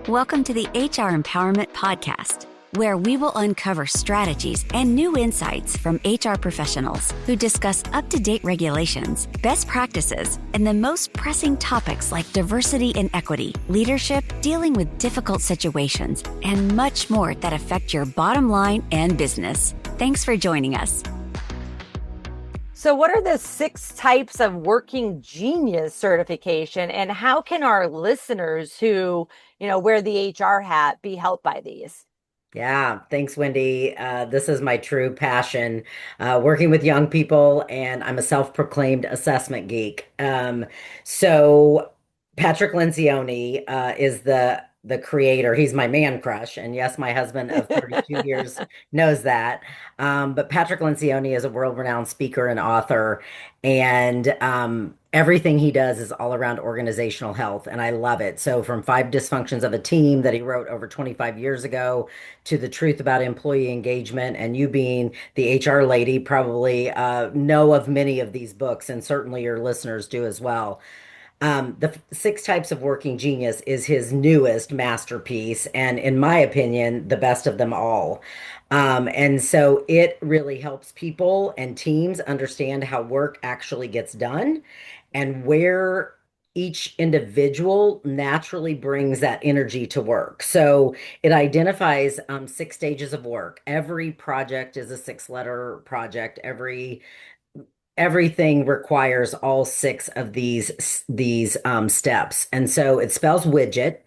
Welcome to the HR Empowerment Podcast, where we will uncover strategies and new insights from HR professionals who discuss up-to-date regulations, best practices, and the most pressing topics like diversity and equity, leadership, dealing with difficult situations, and much more that affect your bottom line and business. Thanks for joining us. So what are the 6 types of working genius certification, and how can our listeners who, wear the HR hat be helped by these? Yeah, thanks, Wendy. This is my true passion, working with young people, and I'm a self-proclaimed assessment geek. So Patrick Lencioni is the creator. He's my man crush, and yes, my husband of 32 years knows that. But Patrick Lencioni is a world-renowned speaker and author, and everything he does is all around organizational health, and I love it. So from Five Dysfunctions of a Team that he wrote over 25 years ago to The Truth About Employee Engagement, and you being the HR lady probably know of many of these books, and certainly your listeners do as well. The 6 Types of Working Genius is his newest masterpiece, and in my opinion, the best of them all. And so it really helps people and teams understand how work actually gets done and where each individual naturally brings that energy to work. So it identifies 6 stages of work. Every project is a 6-letter project. Everything requires all 6 of these steps. And so it spells widget.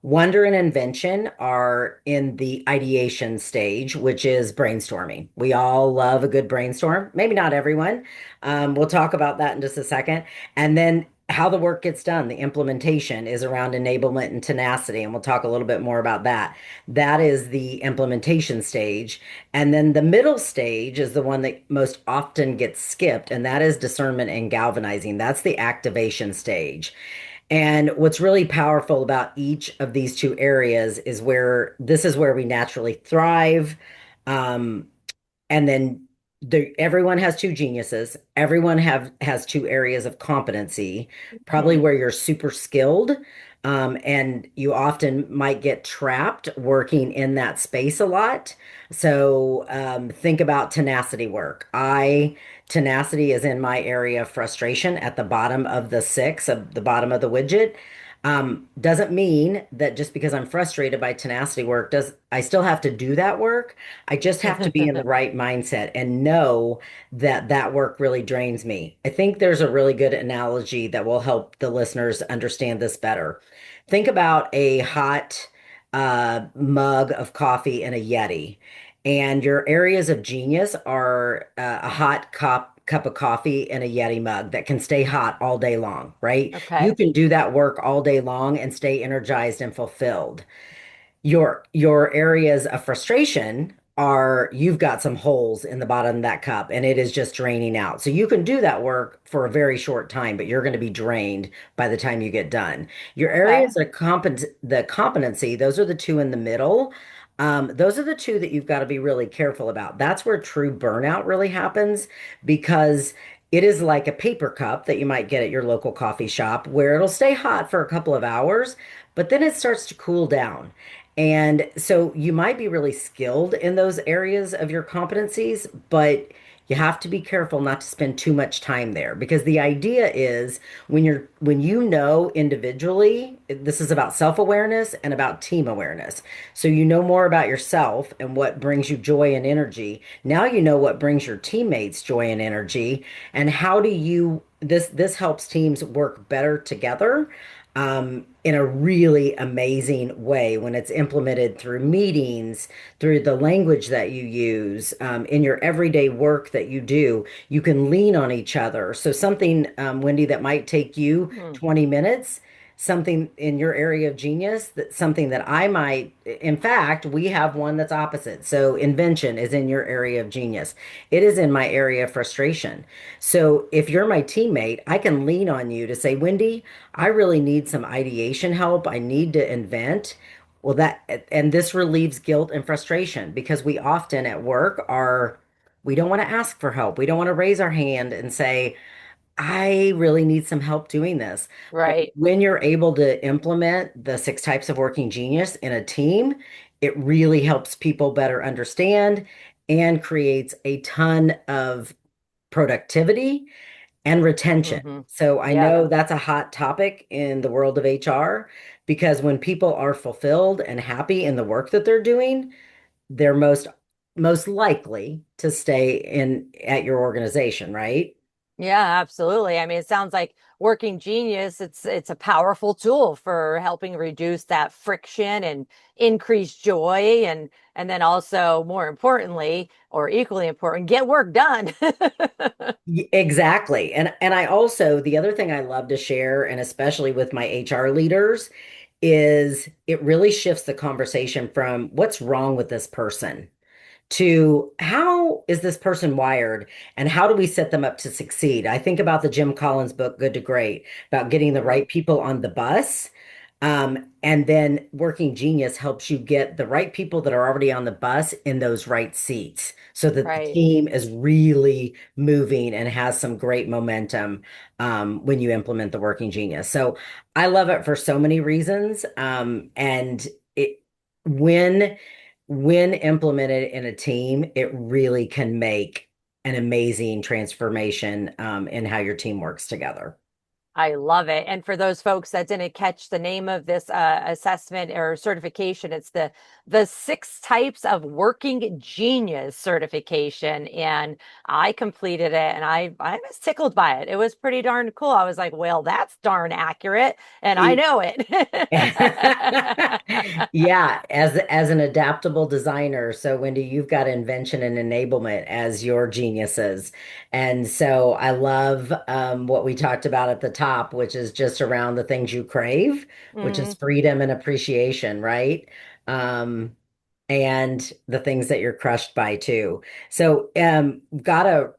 Wonder and invention are in the ideation stage, which is brainstorming. We all love a good brainstorm. Maybe not everyone. We'll talk about that in just a second. And then how the work gets done, the implementation is around enablement and tenacity. And we'll talk a little bit more about that. That is the implementation stage. And then the middle stage is the one that most often gets skipped, and that is discernment and galvanizing. That's the activation stage. And what's really powerful about each of these 2 areas is where this is where we naturally thrive. Um, and then everyone has 2 geniuses. Everyone has 2 areas of competency, probably where you're super skilled. And you often might get trapped working in that space a lot. So think about tenacity work. Tenacity is in my area of frustration at the bottom of the 6, of the bottom of the widget. Doesn't mean that just because I'm frustrated by tenacity work, does I still have to do that work. I just have to be in the right mindset and know that that work really drains me. I think there's a really good analogy that will help the listeners understand this better. Think about a hot mug of coffee and a Yeti. And your areas of genius are a hot cup of coffee and a Yeti mug that can stay hot all day long, right? You Okay. can do that work all day long and stay energized and fulfilled. Your areas of frustration are you've got some holes in the bottom of that cup and it is just draining out. So you can do that work for a very short time, but you're going to be drained by the time you get done. Your Okay. areas of the competency, those are the 2 in the middle. Those are the 2 that you've got to be really careful about. That's where true burnout really happens because it is like a paper cup that you might get at your local coffee shop where it'll stay hot for a couple of hours, but then it starts to cool down. And so you might be really skilled in those areas of your competencies, but you have to be careful not to spend too much time there because the idea is when you know individually, this is about self-awareness and about team awareness. So you know more about yourself and what brings you joy and energy. Now you know what brings your teammates joy and energy, and how do you this helps teams work better together in a really amazing way when it's implemented through meetings, through the language that you use, in your everyday work that you do. You can lean on each other. So something, Wendy, that might take you Mhm. 20 minutes, something in your area of genius, that something that I might, in fact, we have one that's opposite. So invention is in your area of genius. It is in my area of frustration. So if you're my teammate, I can lean on you to say, Wendy, I really need some ideation help. I need to invent. Well, and this relieves guilt and frustration because we often at work we don't want to ask for help. We don't want to raise our hand and say, I really need some help doing this. But Right. when you're able to implement the six types of working genius in a team, it really helps people better understand and creates a ton of productivity and retention. Hmm. So I Yeah, know that's a hot topic in the world of HR because when people are fulfilled and happy in the work that they're doing, they're most likely to stay in at your organization, right? yeah, absolutely. I mean, it sounds like Working Genius, it's a powerful tool for helping reduce that friction and increase joy and then also more importantly, or equally important, get work done. Exactly. And I also the other thing I love to share, and especially with my HR leaders, is it really shifts the conversation from what's wrong with this person to how is this person wired and how do we set them up to succeed? I think about the Jim Collins book, Good to Great, about getting the Mhm. right people on the bus. And then Working Genius helps you get the right people that are already on the bus in those right seats so that the Right. team is really moving and has some great momentum when you implement the Working Genius. So I love it for so many reasons. And it when when implemented in a team, it really can make an amazing transformation in how your team works together. I love it. And for those folks that didn't catch the name of this assessment or certification, it's the six types of working genius certification. And I completed it and I was tickled by it. It was pretty darn cool. I was like, well, that's darn accurate. And I know it. Yeah, as an adaptable designer, so Wendy, you've got invention and enablement as your geniuses. And so I love what we talked about at the top, which is just around the things you crave, which is Mhm. freedom and appreciation, right? Um, and the things that you're crushed by too. So, got a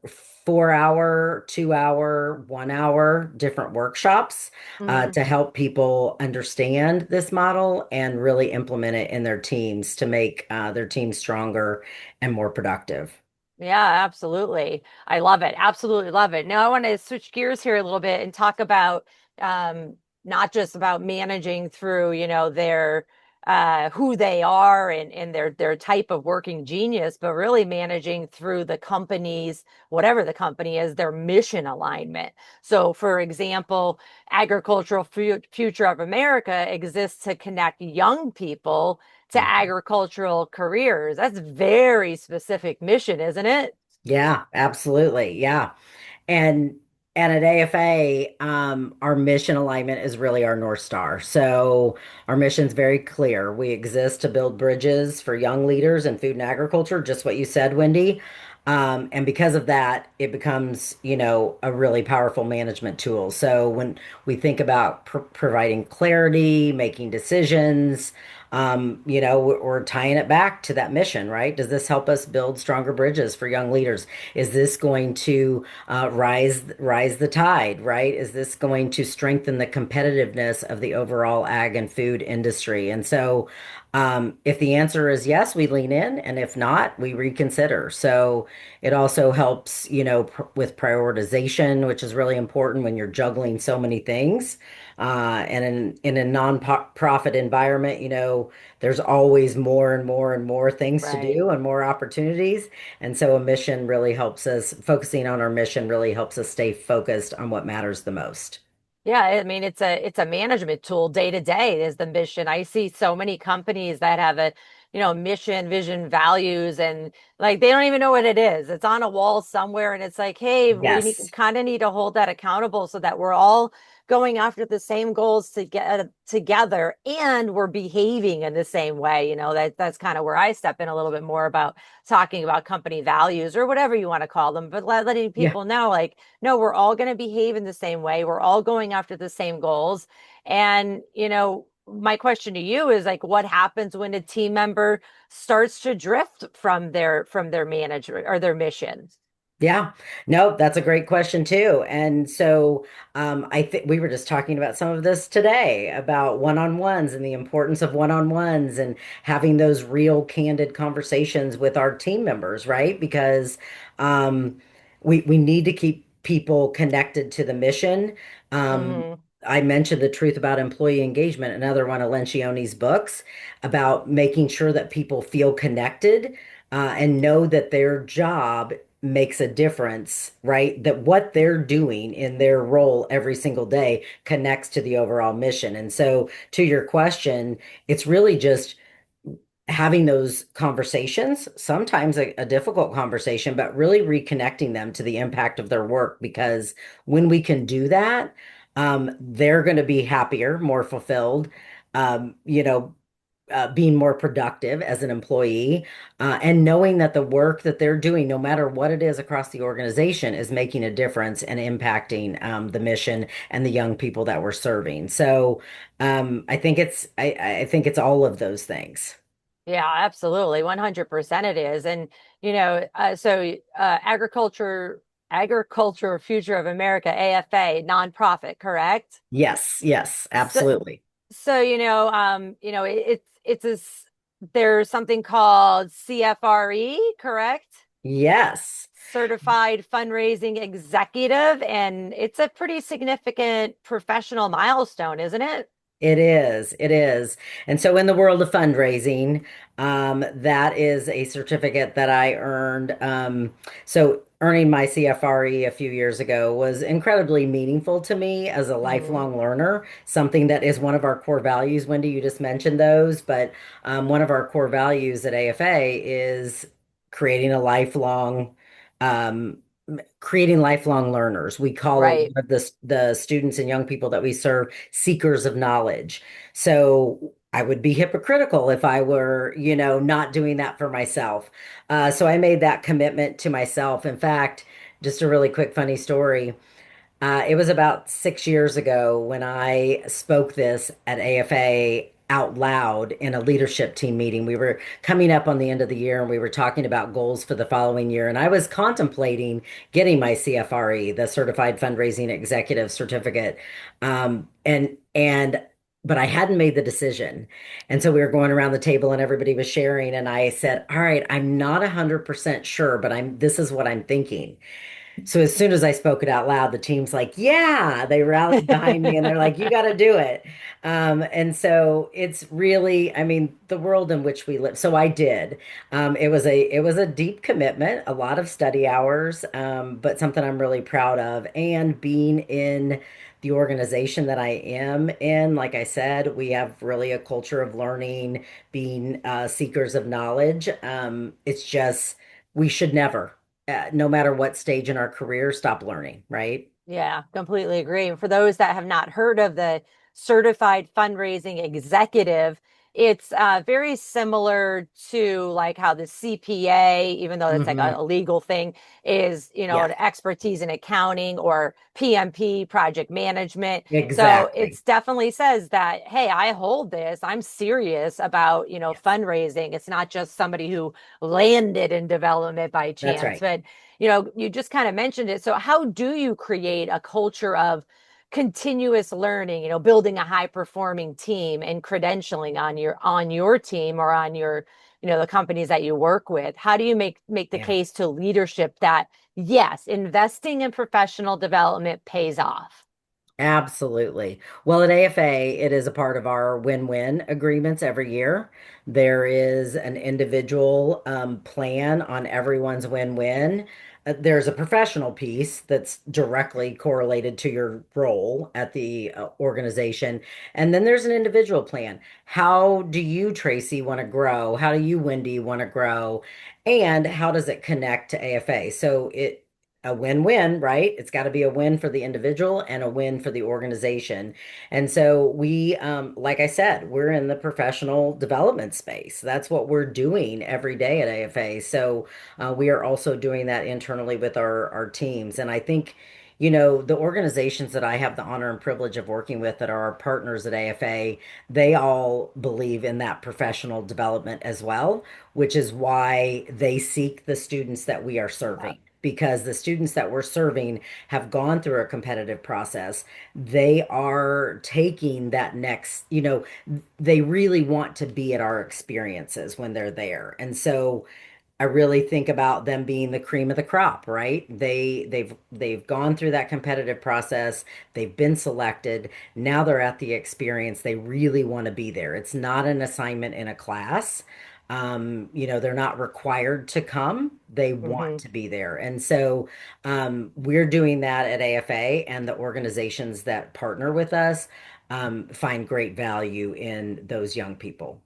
4 hour, 2 hour, 1 hour different workshops Mhm. to help people understand this model and really implement it in their teams to make their teams stronger and more productive. Yeah, absolutely. I love it. Absolutely love it. Now I want to switch gears here a little bit and talk about um, not just about managing through, their who they are and their type of working genius, but really managing through the company's, whatever the company is, their mission alignment. So, for example, Agricultural Future of America exists to connect young people to agricultural careers. That's very specific mission, isn't it? Yeah, absolutely. Yeah. And and at AFA, our mission alignment is really our North Star. So our mission's very clear. We exist to build bridges for young leaders in food and agriculture, just what you said, Wendy. And because of that, it becomes, a really powerful management tool. So when we think about providing clarity, making decisions, we're tying it back to that mission, right? Does this help us build stronger bridges for young leaders? Is this going to rise the tide, right? Is this going to strengthen the competitiveness of the overall ag and food industry? And so, if the answer is yes, we lean in, and if not, we reconsider. So it also helps, with prioritization, which is really important when you're juggling so many things. And in a non-profit environment, there's always more and more and more things to Right. do and more opportunities. And so a mission really helps us, focusing on our mission really helps us stay focused on what matters the most. Yeah, I mean it's a management tool day to day is the mission. I see so many companies that have a, mission, vision, values, and like they don't even know what it is. It's on a wall somewhere, and it's like, hey, we need Yes. kind of need to hold that accountable so that we're all going after the same goals to get together and we're behaving in the same way. That's kind of where I step in a little bit more about talking about company values or whatever you want to call them, but letting Yeah. people know like no, we're all going to behave in the same way. We're all going after the same goals. And, my question to you is like, what happens when a team member starts to drift from their manager or their mission? Yeah, no, that's a great question too. And so I think we were just talking about some of this today about one-on-ones and the importance of one-on-ones and having those real candid conversations with our team members, right? Because we need to keep people connected to the mission. Um, Hmm. I mentioned the truth about employee engagement, another one of Lencioni's books about making sure that people feel connected and know that their job makes a difference, right? That what they're doing in their role every single day connects to the overall mission. And so, to your question, it's really just having those conversations, sometimes a difficult conversation, but really reconnecting them to the impact of their work. Because when we can do that, they're going to be happier, more fulfilled, um, you know, being more productive as an employee, and knowing that the work that they're doing, no matter what it is across the organization, is making a difference and impacting the mission and the young people that we're serving. So I think it's all of those things. Yeah, absolutely. 100% it is. And, Agriculture Future of America, AFA, nonprofit, correct? Yes, yes, So, absolutely. there's something called CFRE, correct? Yes. Certified Fundraising Executive, and it's a pretty significant professional milestone, isn't it? It is. It is. And so, in the world of fundraising, that is a certificate that I earned. So, earning my CFRE a few years ago was incredibly meaningful to me as a Hmm. lifelong learner, something that is one of our core values. Wendy, you just mentioned those, but one of our core values at AFA is creating a um, creating lifelong learners. We call a Right. lot of the students and young people that we serve seekers of knowledge. So I would be hypocritical if I were, not doing that for myself. So I made that commitment to myself. In fact, just a really quick funny story. It was about 6 years ago when I spoke this at AFA out loud in a leadership team meeting. We were coming up on the end of the year and we were talking about goals for the following year. And I was contemplating getting my CFRE, the Certified Fundraising Executive Certificate. But I hadn't made the decision. And so we were going around the table and everybody was sharing. And I said, all right, I'm not 100% sure, but this is what I'm thinking. So as soon as I spoke it out loud, the team's like, yeah, they rallied behind me and they're like, you got to do it. And so it's really, I mean, the world in which we live. So I did. It was a deep commitment, a lot of study hours, but something I'm really proud of. And being in the organization that I am in, like I said, we have really a culture of learning, being seekers of knowledge. It's just, we should never no matter what stage in our career, stop learning, right? Yeah, completely agree. And for those that have not heard of the Certified Fundraising Executive, it's very similar to like how the CPA, even though it's like Hmm. a legal thing, is, Yes, an expertise in accounting or PMP, project management. So exactly. it's definitely says that, hey, I hold this. I'm serious about, Yes, fundraising. It's not just somebody who landed in development by that's chance, right. but you just kind of mentioned it. So how do you create a culture of continuous learning, building a high performing team and credentialing on your team or on your, the companies that you work with? How do you make the Yeah. case to leadership that yes, investing in professional development pays off? Absolutely. Well, at AFA, it is a part of our win-win agreements every year. There is an individual plan on everyone's win-win. There's a professional piece that's directly correlated to your role at the organization. And then there's an individual plan. How do you, Tracy, want to grow? How do you, Wendy, want to grow? And how does it connect to AFA? So a win-win, right? It's got to be a win for the individual and a win for the organization. And so like I said, we're in the professional development space. That's what we're doing every day at AFA. So we are also doing that internally with our teams. And I think, the organizations that I have the honor and privilege of working with that are our partners at AFA, they all believe in that professional development as well, which is why they seek the students that we are Yeah. serving because the students that we're serving have gone through a competitive process. They are taking that next, they really want to be at our experiences when they're there. And so I really think about them being the cream of the crop, right? They've gone through that competitive process. They've been selected. Now they're at the experience. They really want to be there. It's not an assignment in a class. They're not required to come. They want Hmm. to be there. And so we're doing that at AFA, and the organizations that partner with us find great value in those young people.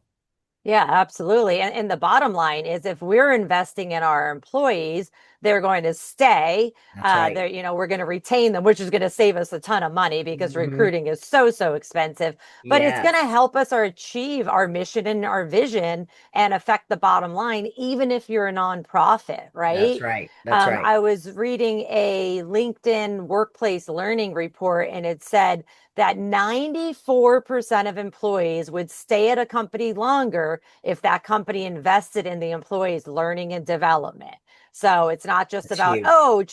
Yeah, absolutely. And the bottom line is if we're investing in our employees, they're going to stay. That's right. We're going to retain them, which is going to save us a ton of money because Hmm. recruiting is so, so expensive. But it's going to Yes. help us or achieve our mission and our vision and affect the bottom line, even if you're a nonprofit, That's right? right. That's right. I was reading a LinkedIn workplace learning report, and it said that 94% of employees would stay at a company longer if that company invested in the employees' learning and development. So it's not just That's about, huge. oh,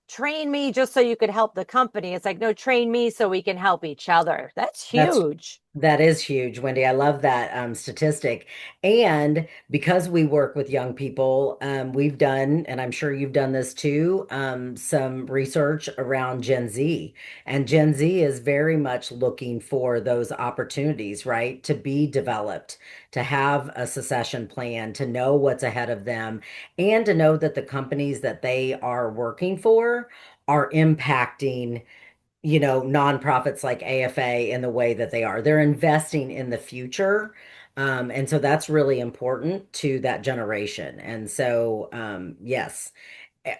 train me just so you could help the company. It's like, no, train me so we can help each other. That's That's huge. that is huge, Wendy. I love that statistic. And because we work with young people, we've done, and I'm sure you've done this too, some research around Gen Z. And Gen Z is very much looking for those opportunities, right? To be developed, to have a succession plan, to know what's ahead of them, and to know that the companies that they are working for are impacting nonprofits like AFA in the way that they are. They're investing in the future. And so that's really important to that generation. And so, yes,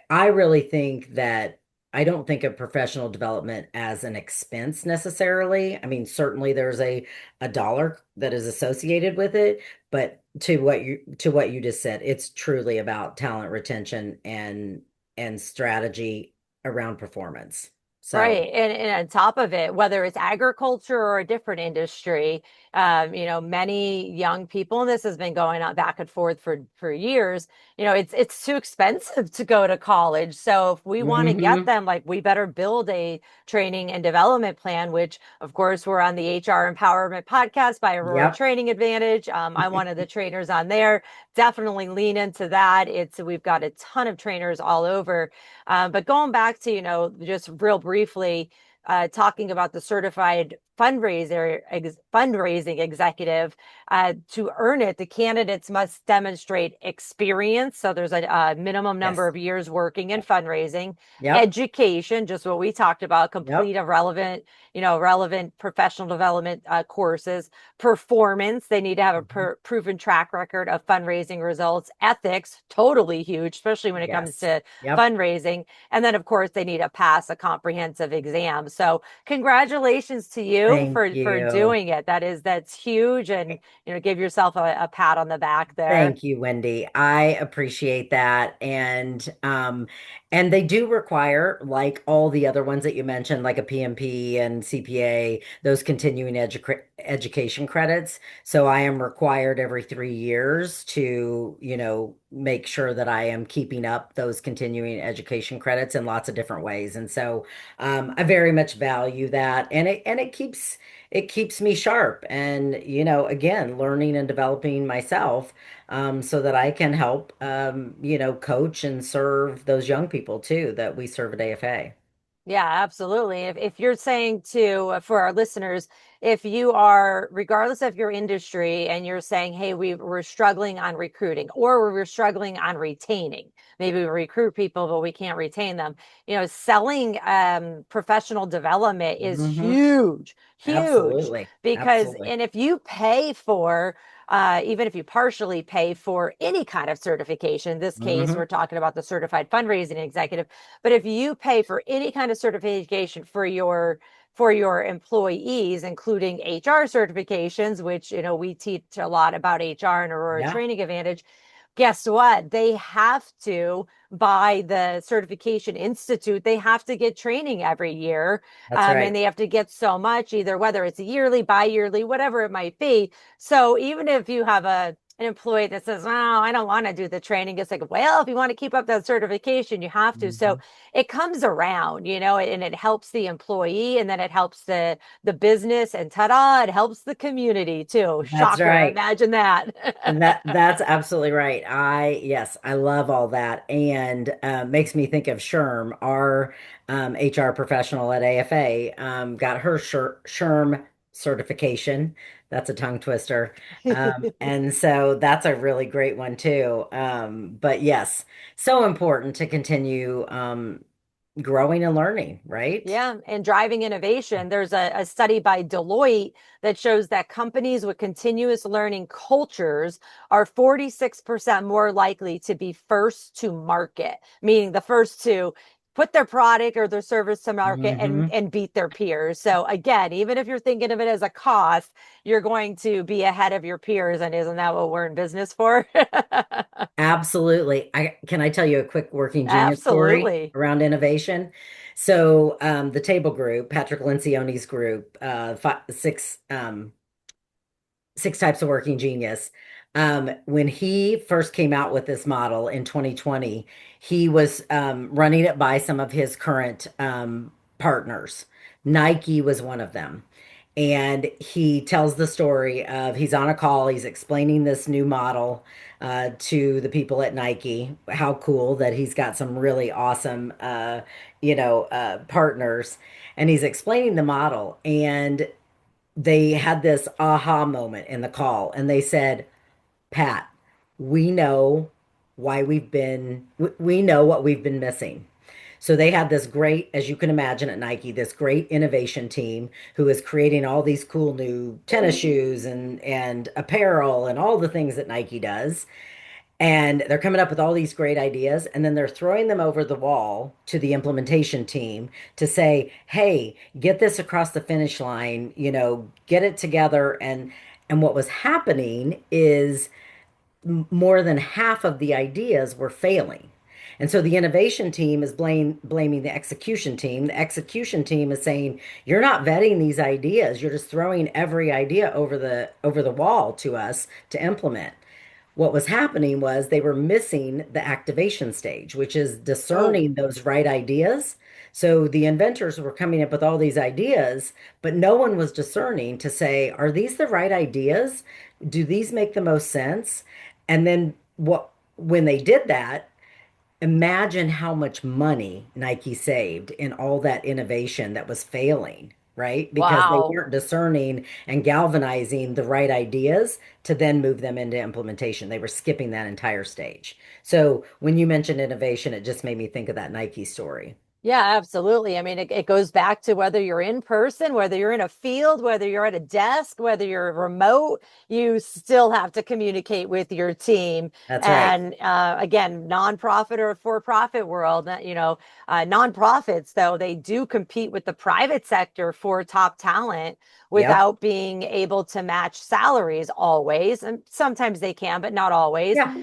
I really think that I don't think of professional development as an expense necessarily. I mean, certainly there's a dollar that is associated with it, but to what you just said, it's truly about talent retention and strategy around performance. So, Right. And on top of it, whether it's agriculture or a different industry, many young people, and this has been going on back and forth for years, it's too expensive to go to college. So if we want to get hmm them, like we better build a training and development plan, which of course we're on the HR Empowerment podcast by Aurora Yep. Training Advantage. I'm one of the trainers on there. Definitely lean into that. We've got a ton of trainers all over. But going back to, just real briefly, talking about the certified fundraising executive, to earn it, the candidates must demonstrate experience. So there's a minimum number Yes. of years working in fundraising, Yep. education, just what we talked about, Yep. complete a relevant professional development courses, performance. They need to have a Mhm. proven track record of fundraising results, ethics, totally huge, especially when it comes Yes. to Yep. fundraising. And then, of course, they need to pass a comprehensive exam. So, congratulations to you Thank for you. doing it. That's huge, and give yourself a pat on the back there. Thank you, Wendy. I appreciate that. And they do require, like all the other ones that you mentioned, like a PMP and CPA, those education credits. So I am required every 3 years to, make sure that I am keeping up those continuing education credits in lots of different ways. And so I very much value that. And it keeps me sharp and, again, learning and developing myself so that I can help, coach and serve those young people too that we serve at AFA. Yeah, absolutely. If you're saying to for our listeners, if you are, regardless of your industry, and you're saying, hey, we're struggling on recruiting or we're struggling on retaining, maybe we recruit people, but we can't retain them. Selling professional development is Hmm. huge, huge. Absolutely. Because, Absolutely. and if you pay for, even if you partially pay for any kind of certification, in this case, Hmm. we're talking about the certified fundraising executive, but if you pay for any kind of certification for your employees, including HR certifications, which we teach a lot about HR and Aurora Yeah, Training Advantage, guess what? They have to, by the Certification Institute, they have to get training every year. that's And right. they have to get so much, either whether it's a yearly, bi-yearly, whatever it might be. So even if you have a an employee that says, "Oh, I don't want to do the training." It's like, well, if you want to keep up that certification, you have to. So Mhm. it comes around, and it helps the employee, and then it helps the business, and ta-da, it helps the community too. That's Shocker, right. imagine And that. that's absolutely right. Yes, I love all that, and makes me think of Sherm, our HR professional at AFA, got her Sherm certification. That's a tongue twister, and so that's a really great one too. But yes, so important to continue growing and learning, right? Yeah, and driving innovation. There's a study by Deloitte that shows that companies with continuous learning cultures are 46% more likely to be first to market, meaning the first to put their product or their service to market and Hmm. beat their peers. So again, even if you're thinking of it as a cost, you're going to be ahead of your peers. And isn't that what we're in business for? Absolutely. Can I tell you a quick working genius story Absolutely. around innovation? So the table group, Patrick Lencioni's group, six types of working genius. When he first came out with this model in 2020, he was running it by some of his current partners. Nike was one of them. And he tells the story of he's on a call, he's explaining this new model to the people at Nike, how cool that he's got some really awesome, partners. And he's explaining the model. And they had this aha moment in the call and they said, Pat, we know we know what we've been missing. So they had this great, as you can imagine at Nike, this great innovation team who is creating all these cool new tennis shoes and apparel and all the things that Nike does. And they're coming up with all these great ideas, and then they're throwing them over the wall to the implementation team to say, "Hey, get this across the finish line, get it together." And what was happening is more than half of the ideas were failing. And so the innovation team is blaming the execution team. The execution team is saying, "You're not vetting these ideas. You're just throwing every idea over the wall to us to implement." What was happening was they were missing the activation stage, which is Oh, discerning those right ideas. So the inventors were coming up with all these ideas, but no one was discerning to say, are these the right ideas? Do these make the most sense? And then when they did that, imagine how much money Nike saved in all that innovation that was failing, right? Because they wow. weren't discerning and galvanizing the right ideas to then move them into implementation. They were skipping that entire stage. So when you mentioned innovation, it just made me think of that Nike story. Yeah, absolutely. I mean, it goes back to whether you're in person, whether you're in a field, whether you're at a desk, whether you're remote, you still have to communicate with your team. That's right. And again, nonprofit or for-profit world, nonprofits, though, they do compete with the private sector for top talent Yep. without being able to match salaries always. And sometimes they can, but not always. Yeah.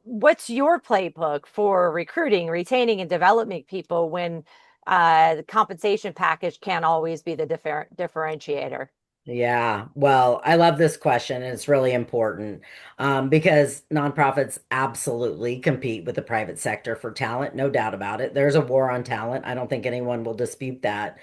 What's your playbook for recruiting, retaining, and developing people when the compensation package can't always be the differentiator? Yeah, well, I love this question, and it's really important because nonprofits absolutely compete with the private sector for talent, no doubt about it. There's a war on talent. I don't think anyone will dispute that.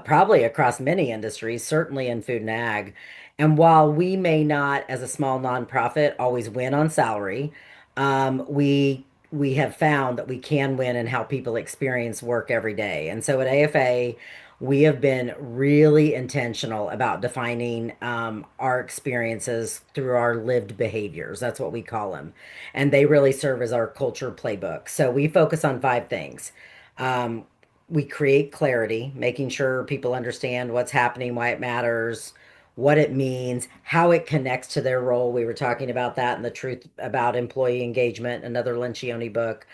Probably across many industries, certainly in food and ag. And while we may not, as a small nonprofit, always win on salary, we have found that we can win in how people experience work every day. And so at AFA, we have been really intentional about defining our experiences through our lived behaviors. That's what we call them. And they really serve as our culture playbook. So we focus on five things. Um, we create clarity, making sure people understand what's happening, why it matters, what it means, how it connects to their role. We were talking about that in The Truth About Employee Engagement, another Lencioni book.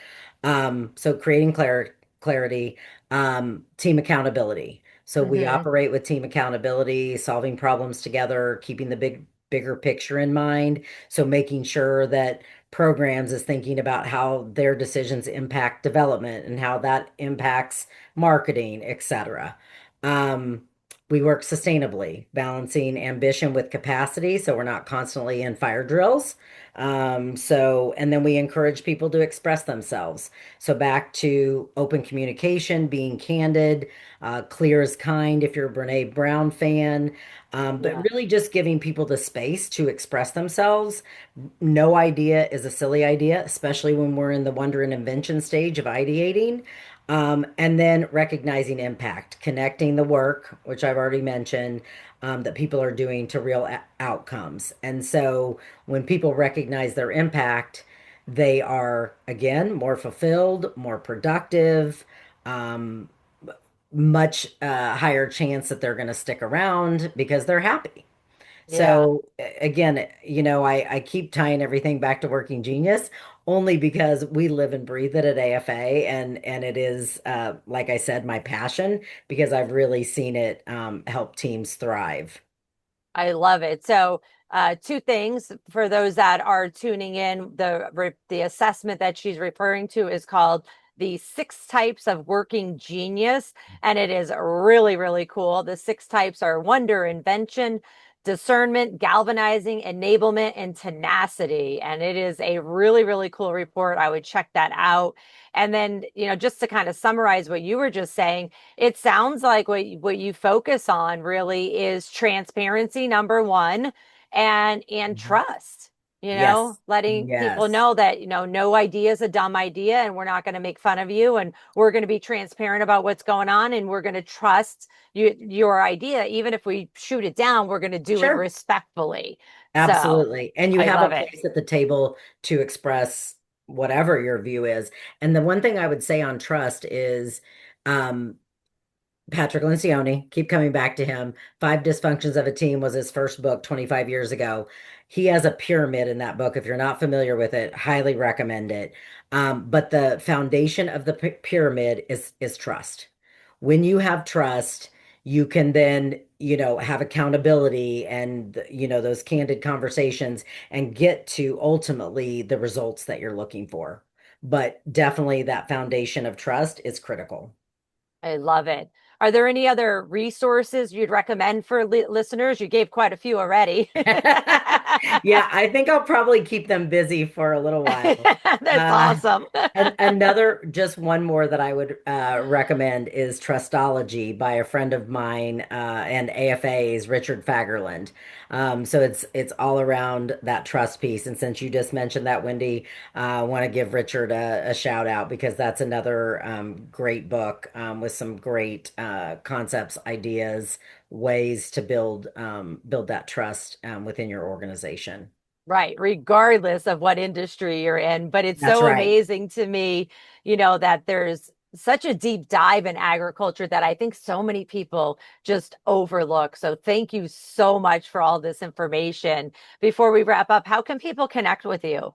So creating clarity, team accountability. So we Hmm. operate with team accountability, solving problems together, keeping the bigger picture in mind. So making sure that programs is thinking about how their decisions impact development and how that impacts marketing, etc. Um, We work sustainably, balancing ambition with capacity, so we're not constantly in fire drills. And then we encourage people to express themselves. So back to open communication, being candid, clear as kind if you're a Brene Brown fan, but Yeah. really just giving people the space to express themselves. No idea is a silly idea, especially when we're in the wonder and invention stage of ideating. And then recognizing impact, connecting the work, which I've already mentioned, that people are doing to real outcomes. And so when people recognize their impact, they are, again, more fulfilled, more productive, um, much higher chance that they're going to stick around because they're happy. Yeah. So again, I keep tying everything back to working genius only because we live and breathe it at AFA and it is like I said, my passion because I've really seen it help teams thrive. I love it. So, two things for those that are tuning in. The assessment that she's referring to is called the six types of working genius, and it is really, really cool. The six types are wonder, invention, discernment, galvanizing, enablement, and tenacity. And it is a really, really cool report. I would check that out. And then, just to kind of summarize what you were just saying, it sounds like what you focus on really is transparency, number one, and Mhm. trust. Yes. Letting people Yes. know that no idea is a dumb idea, and we're not going to make fun of you, and we're going to be transparent about what's going on, and we're going to trust your idea, even if we shoot it down, we're going to do it Sure. respectfully. So Absolutely. And you I have a love it. place at the table to express whatever your view is. And the one thing I would say on trust is um, Patrick Lencioni, keep coming back to him. Five Dysfunctions of a Team was his first book 25 years ago. He has a pyramid in that book. If you're not familiar with it, highly recommend it. But the foundation of the pyramid is trust. When you have trust, you can then, have accountability and, those candid conversations and get to ultimately the results that you're looking for. But definitely that foundation of trust is critical. I love it. Are there any other resources you'd recommend for listeners? You gave quite a few already. Yeah, I think I'll probably keep them busy for a little while. That's Uh, awesome. another, just one more that I would recommend is Trustology by a friend of mine and AFA's Richard Fagerland. So it's all around that trust piece. And since you just mentioned that, Wendy, I want to give Richard a shout out because that's another great book with some great concepts, ideas, ways to build that trust within your organization. Right, regardless of what industry you're in. But it's That's so right. amazing to me, that there's such a deep dive in agriculture that I think so many people just overlook. So thank you so much for all this information. Before we wrap up, how can people connect with you?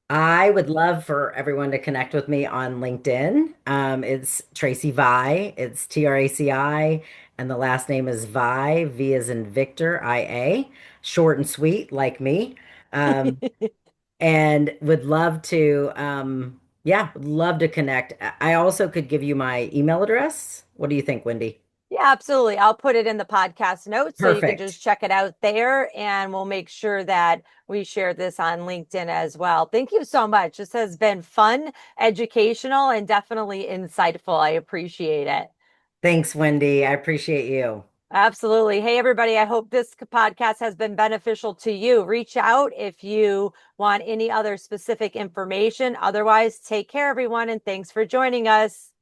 I would love for everyone to connect with me on LinkedIn. It's Traci Vi. It's Traci, and the last name is Vi. V as in Victor, IA. Short and sweet, like me. Um, and would love to, yeah, would love to connect. I also could give you my email address. What do you think, Wendy? Yeah, absolutely. I'll put it in the podcast notes so you can Perfect. just check it out there, and we'll make sure that we share this on LinkedIn as well. Thank you so much. This has been fun, educational, and definitely insightful. I appreciate it. Thanks, Wendy. I appreciate you. Absolutely. Hey, everybody. I hope this podcast has been beneficial to you. Reach out if you want any other specific information. Otherwise, take care, everyone, and thanks for joining us.